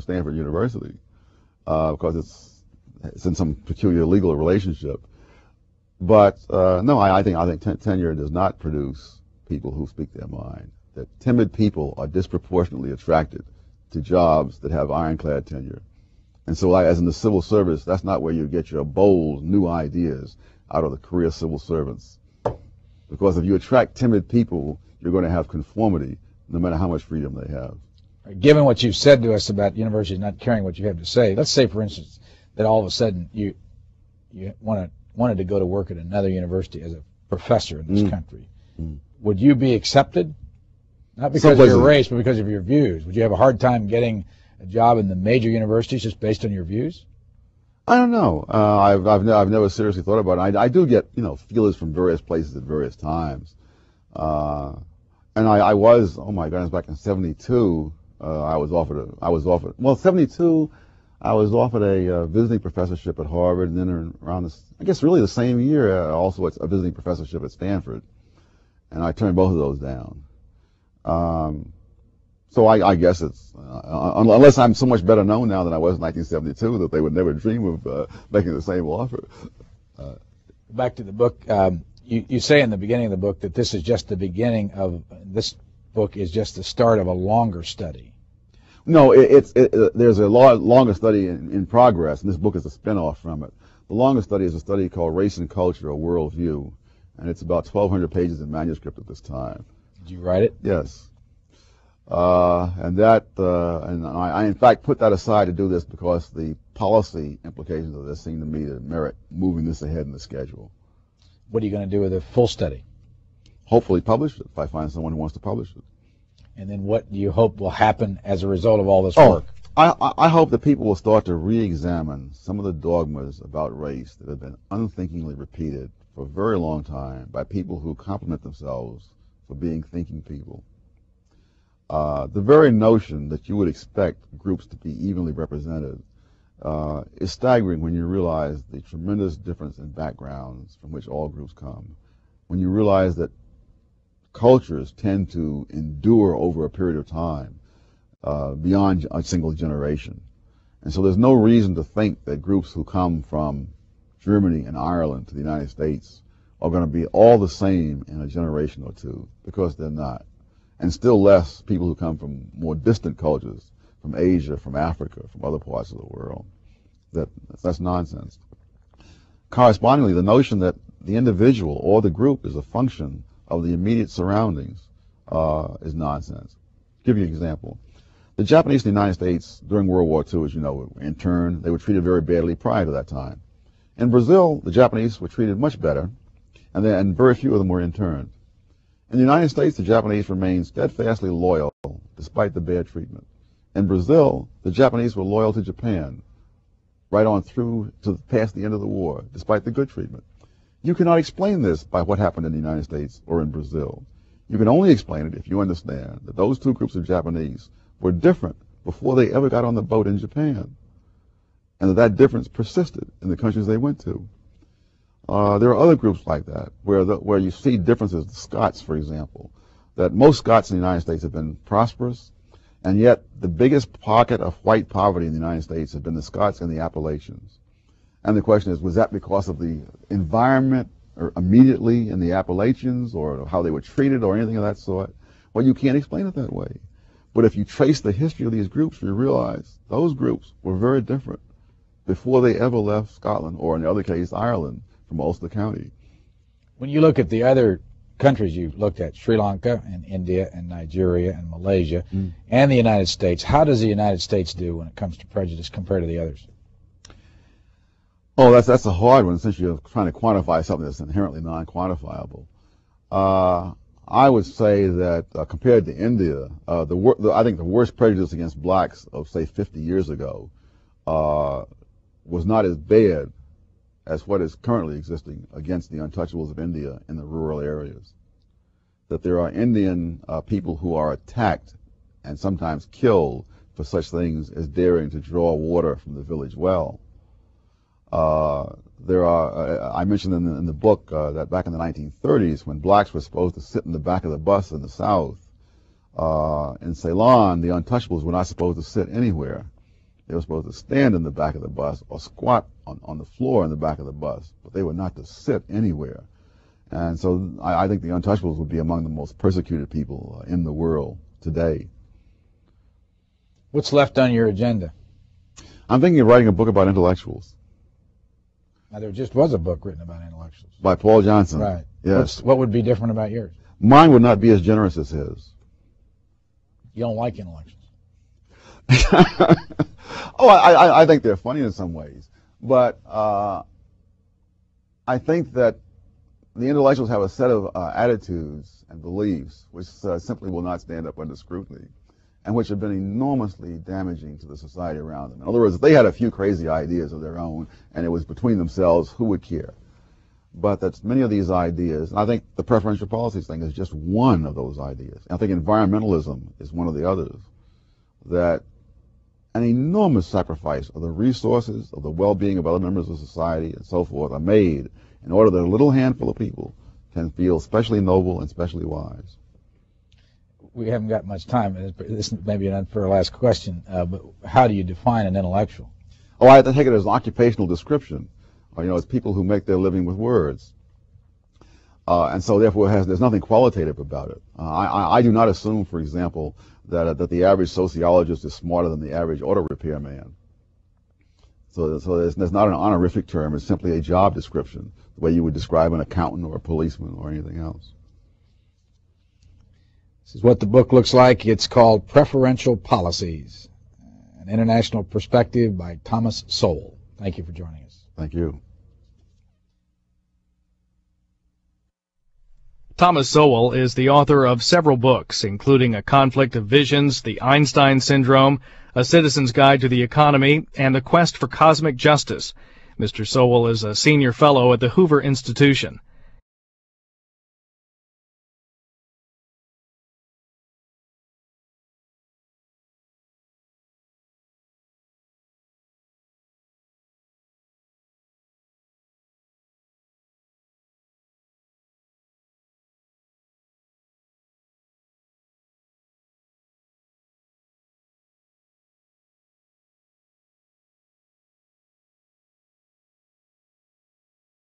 Stanford University because it's in some peculiar legal relationship. But no, I think tenure does not produce people who speak their mind. That timid people are disproportionately attracted to jobs that have ironclad tenure. And so, as in the civil service, that's not where you get your bold, new ideas out of the career civil servants. Because if you attract timid people, you're going to have conformity, no matter how much freedom they have. Given what you've said to us about universities not caring what you have to say, let's say, for instance, that all of a sudden you wanted to go to work at another university as a professor in this country. Would you be accepted? Not because of your race, but because of your views. Would you have a hard time getting a job in the major universities just based on your views? I don't know. I've never seriously thought about it. I do get feelers from various places at various times, and I was, oh my goodness, back in '72 I was offered 72 I was offered a visiting professorship at Harvard, and then around I guess really the same year also a visiting professorship at Stanford, and I turned both of those down. So I guess it's, unless I'm so much better known now than I was in 1972, that they would never dream of making the same offer. Back to the book, you say in the beginning of the book that this is just the beginning of, this book is just the start of a longer study. No, there's a longer study in progress, and this book is a spin-off from it. The longer study is a study called Race and Culture, a Worldview, and it's about 1,200 pages in manuscript at this time. Did you write it? Yes. And I in fact put that aside to do this because the policy implications of this seem to me to merit moving this ahead in the schedule. What are you going to do with a full study? Hopefully publish it if I find someone who wants to publish it. And then what do you hope will happen as a result of all this work? I hope that people will start to re-examine some of the dogmas about race that have been unthinkingly repeated for a very long time by people who compliment themselves for being thinking people. The very notion that you would expect groups to be evenly represented is staggering when you realize the tremendous difference in backgrounds from which all groups come. When you realize that cultures tend to endure over a period of time beyond a single generation. And so there's no reason to think that groups who come from Germany and Ireland to the United States are going to be all the same in a generation or two, because they're not. And still less people who come from more distant cultures, from Asia, from Africa, from other parts of the world. That's nonsense. Correspondingly, the notion that the individual or the group is a function of the immediate surroundings is nonsense. I'll give you an example. The Japanese in the United States during World War II, as you know, were interned. They were treated very badly prior to that time. In Brazil, the Japanese were treated much better, and very few of them were interned. In the United States, the Japanese remained steadfastly loyal despite the bad treatment. In Brazil, the Japanese were loyal to Japan right on through to past the end of the war, despite the good treatment. You cannot explain this by what happened in the United States or in Brazil. You can only explain it if you understand that those two groups of Japanese were different before they ever got on the boat in Japan, and that difference persisted in the countries they went to. There are other groups like that where you see differences. The Scots, for example, that most Scots in the United States have been prosperous, and yet the biggest pocket of white poverty in the United States have been the Scots and the Appalachians. And the question is, was that because of the environment or immediately in the Appalachians, or how they were treated, or anything of that sort? Well, you can't explain it that way. But if you trace the history of these groups, you realize those groups were very different before they ever left Scotland, or in the other case, Ireland, from Ulster County. When you look at the other countries you've looked at, Sri Lanka and India and Nigeria and Malaysia and the United States, how does the United States do when it comes to prejudice compared to the others? Oh, that's a hard one, since you're trying to quantify something that's inherently non-quantifiable. I would say that compared to India, I think the worst prejudice against blacks of, say, 50 years ago was not as bad as what is currently existing against the untouchables of India in the rural areas. That there are Indian people who are attacked and sometimes killed for such things as daring to draw water from the village well. I mentioned in the book that back in the 1930s, when blacks were supposed to sit in the back of the bus in the South, in Ceylon, the untouchables were not supposed to sit anywhere. They were supposed to stand in the back of the bus or squat on the floor in the back of the bus, but they were not to sit anywhere. And so I think the untouchables would be among the most persecuted people in the world today. What's left on your agenda? I'm thinking of writing a book about intellectuals. Now, there just was a book written about intellectuals. By Paul Johnson. Right. Yes. What would be different about yours? Mine would not be as generous as his. You don't like intellectuals. Oh, I think they're funny in some ways. But I think that the intellectuals have a set of attitudes and beliefs which simply will not stand up under scrutiny, and which have been enormously damaging to the society around them. In other words, if they had a few crazy ideas of their own and it was between themselves, who would care? But that many of these ideas, and I think the preferential policies thing is just one of those ideas. I think environmentalism is one of the others, that an enormous sacrifice of the resources, of the well-being of other members of society and so forth are made in order that a little handful of people can feel specially noble and specially wise. We haven't got much time. This may be an unfair last question, but how do you define an intellectual? Oh, I take it as an occupational description. It's people who make their living with words. And so therefore there's nothing qualitative about it. I do not assume, for example, that the average sociologist is smarter than the average auto repairman. So there's not an honorific term. It's simply a job description, the way you would describe an accountant or a policeman or anything else. This is what the book looks like. It's called Preferential Policies, an International Perspective by Thomas Sowell. Thank you for joining us. Thank you. Thomas Sowell is the author of several books, including A Conflict of Visions, The Einstein Syndrome, A Citizen's Guide to the Economy, and The Quest for Cosmic Justice. Mr. Sowell is a senior fellow at the Hoover Institution.